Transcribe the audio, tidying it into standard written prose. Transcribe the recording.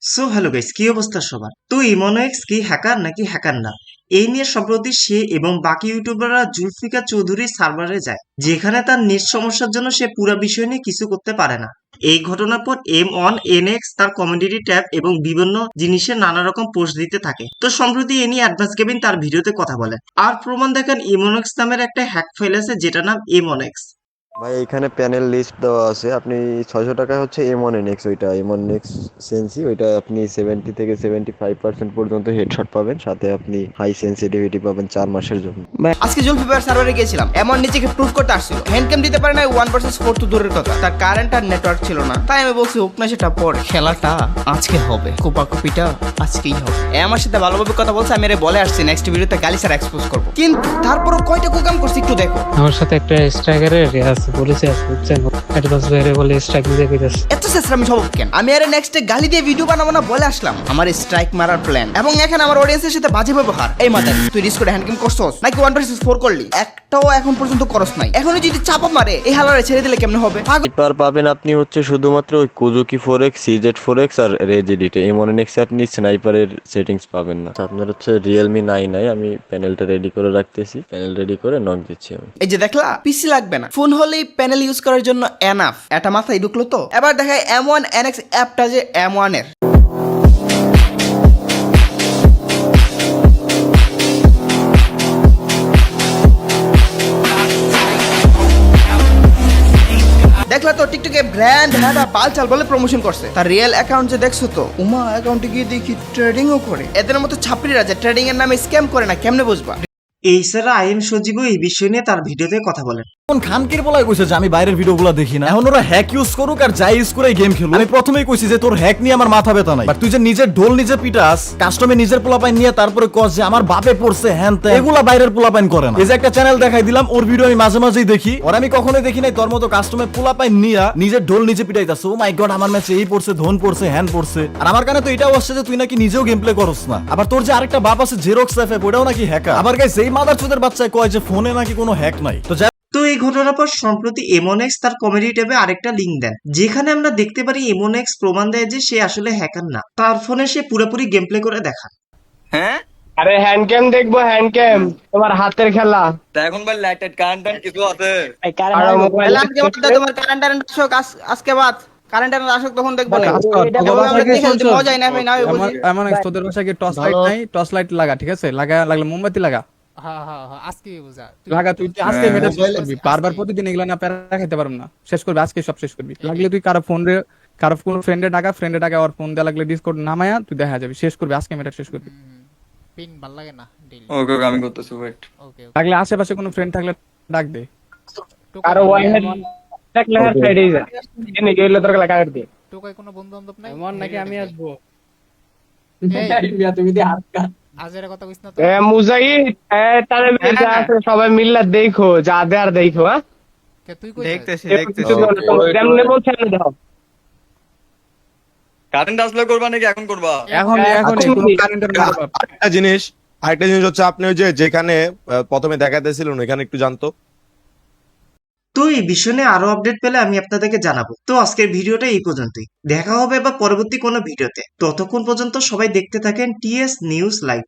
So hello guys, কি অবস্থা সবার? তো ইমোনেক্স কি হ্যাকার নাকি হ্যাকার না, এই নিয়ে সম্প্রতি সে এবং বাকি ইউটিউবাররা জুলফিকার চৌধুরীর সার্ভারে যায়, যেখানে তার নেট সমস্যার জন্য সে পুরো বিষয় নিয়ে কিছু করতে পারে না। এই ঘটনার পর M1NX তার কমিউনিটি ট্যাব এবং বিভিন্ন জিনিসের নানা রকম পোস্ট দিতে থাকে। তো সম্প্রতি এ নিয়ে অ্যাডভান্স কেবিন তার ভিডিওতে কথা বলেন আর প্রমাণ দেখেন ইমোনেক্স নামের একটা হ্যাক ফাইল আছে যেটা নাম এমওনেক্স। ভাই এখানে প্যানেল লিস্ট দেওয়া আছে। আপনি 600 টাকায় হচ্ছে M1NX, ওইটা M1NX সেন্সি, ওইটা আপনি 70 থেকে 75% পর্যন্ত হেডশট পাবেন, সাথে আপনি হাই সেন্সিটিভিটি পাবেন 4 মাসের জন্য। আজকে জুলফিকার সার্ভারে গিয়েছিলাম, এমন নিজেকে প্রুভ করতে আসছিল। হ্যান্ড ক্যাম দিতে পারে না, 1 vs 4 তো দূরের কথা, তার কারেন্ট আর নেটওয়ার্ক ছিল না। তাই আমি বলছি হোক না সেটা পরে, খেলাটা আজকে হবে, কোপাকুপিটা আজকেই হবে। আমার সাথে ভালোভাবে কথা বলছে, আমি এর বলে আসছি নেক্সট ভিডিওতে গালি স্যার এক্সপোজ করবো, কিন্তু তারপরও কয়টা কুকাম করছি একটু দেখো। আমার সাথে একটা স্ট্রাইকারের আছে বলেছে বুঝছেন, অ্যাডভান্স বাইরে বলে স্ট্রাইক দিতে কইতাছে। এত শেষরা আমি স্বভাব কেন? আমি আরে নেক্সট গালি দিয়ে ভিডিও বানাবো না বলে আসলাম, আমার স্ট্রাইক মারার প্ল্যান এবং এখানে আমার অডিয়েন্সের সাথে বাজে ব্যবহার। এই মাদার, তুই রিস্ক করে হ্যান্ড ক্যাম করছস নাকি 1 vs 4 করলি? একটাও এখন পর্যন্ত করস নাই। এখনই যদি চাপা মারে এই হালারে ছেড়ে দিলে কেমনে হবে? এবার পাবেন আপনি হচ্ছে শুধুমাত্র ওই কুজুকি 4X, CZ4X আর রেজ এডিটে। M1NX এ আপনি স্নাইপারের সেটিংস পাবেন না। আপনার হচ্ছে Realme 9 নাই, আমি প্যানেলটা রেডি করে রাখতেছি, প্যানেল রেডি করে নক দিচ্ছি আমি। এই যে দেখলা, পিসি লাগবে না, ফোন হলেই প্যানেল ইউজ করার জন্য এনাফ। এটা মাথায় ঢুকলো তো? এবার দেখায় M1NX অ্যাপটা যে M1 এর। দেখলা তো টিকটকে ব্র্যান্ড হ্যাডা পালচাল বলে প্রমোশন করছে, তার রিয়েল অ্যাকাউন্ট যে দেখছো তো, উমা অ্যাকাউন্টে গিয়ে দেখি ট্রেডিংও করে। এদের মতো ছাপড়িরা যে ট্রেডিং এর নামে স্ক্যাম করে না, কেমনে বুঝবা? এই ছাড়া আইএম সজীবও এই বিষয় নিয়ে তার ভিডিওতে কথা বলেন। এখন খানকির বলাই কইছে যে আমি বাইরের ভিডিওগুলো দেখি না, এখন ওরা হ্যাক ইউজ করুক আর যাই ইউজ করে গেম খেলুক। আমি প্রথমেই কইছি যে তোর হ্যাক নিয়ে আমার মাথা ব্যথা নাই, বাট তুই যে নিজের ঢোল নিজে পিটাস, কাস্টমে নিজের পোলাপাইন নিয়ে তারপরে কস যে আমার বাপে পড়ছে হ্যান ত্যান, এগুলা বাইরের পোলাপাইন করে না। এই যে একটা চ্যানেল দেখাই দিলাম, ওর ভিডিও আমি মাঝে মাঝেই দেখি, ওর আমি কখনোই দেখি নাই তোর মতো কাস্টমে পোলাপাইন নিয়া নিজের ঢোল নিজে পিটাইতাছে। ও মাই গড, আমার ম্যাচে এই পড়ছে, ধন পড়ছে, হ্যান পড়ছে। আর আমার কানে তো এটাও আসছে যে তুই নাকি নিজেও গেম প্লে করস না। আবার তোর যে আরেকটা বাপ আছে জেরক্স এফএফ, ওটাও নাকি হ্যাকার। আবার গাইস এই মাদারচোদের বাচ্চায় কয় যে ফোনে নাকি কোনো হ্যাক নাই। তো তো এই ঘটনার পর সম্প্রতি এমওনেক্স তার কমেডি ট্যাবে আরেকটা লিঙ্ক দেন, যেখানে আমরা দেখতে পারি এমওনেক্স প্রমাণ দেয় যে সে আসলে হ্যাকার না, তার ফোনে সে পুরোপুরি গেম প্লে করে দেখান। আরে হ্যান্ড ক্যাম দেখবো, হ্যান্ড ক্যাম তোমার হাতের খেলা। তা এখন ভাই লাইটেড কারেন্ট কিছু আছে? আর মোবাইল তোমার কারেন্ট আসুক, আজকে বাদ কারেন্ট আসুক তখন দেখবো না। মজাই না ভাই, না বুঝি। এমন তোদের বাসায় কি টর্চ লাইট নাই? টর্চ লাইট লাগা, ঠিক আছে? লাগলে মোমবাতি লাগা। আজকে বুঝা লাগা, তুই আজকে মেটা শেষ করবি। বারবার প্রতিদিন এগুলা না প্যারা খাইতে পারবো না, শেষ করবি আজকে, সব শেষ করবি। লাগলে তুই কারো কোন ফ্রেন্ডে ডাকা ওর ফোন দেয়া, লাগলে ডিসকর্ড নামায়া তুই দেখা যাবি, শেষ করবি আজকে মেটা শেষ করবি। পিন ভাল লাগে না ডেইলি। ওকে ওকে, আমি করতেছি, ওয়েট। ওকে লাগলে আশেপাশে কোনো ফ্রেন্ড থাকলে ডাক দে। আর ওয়াই হেড দেখলে হ্যাঁ সাইডে যা এনে গেলে তোর লাগা কাট দে। টোকাই কোনো বন্ধু বান্ধব নাই? এমন নাকি আমি আসবো? তুমি দি হাত কাট আজের কথা কইছ না তো? এ মুজাহিদ, তারে যা আছে সবাই মিল্লা দেখো, যা দে আর দেখো। হ্যাঁ কে তুই কই দেখতেছি যেমনে বলছেন দাও। কারেন্ট আসলে করবা নাকি এখন করবা? এখন কোনো কারেন্টের আরেকটা জিনিস হচ্ছে, আপনি ওই যে যেখানে প্রথমে দেখাতেছিলেন ওইখানে একটু জানতো। তো এই বিষয় নিয়ে আরো আপডেট পেলে আমি আপনাদেরকে জানাবো। তো আজকের ভিডিওটা এই পর্যন্তই, দেখা হবে বা পরবর্তী কোনো ভিডিওতে। ততক্ষণ পর্যন্ত সবাই দেখতে থাকেন টিএস নিউজ লাইভ।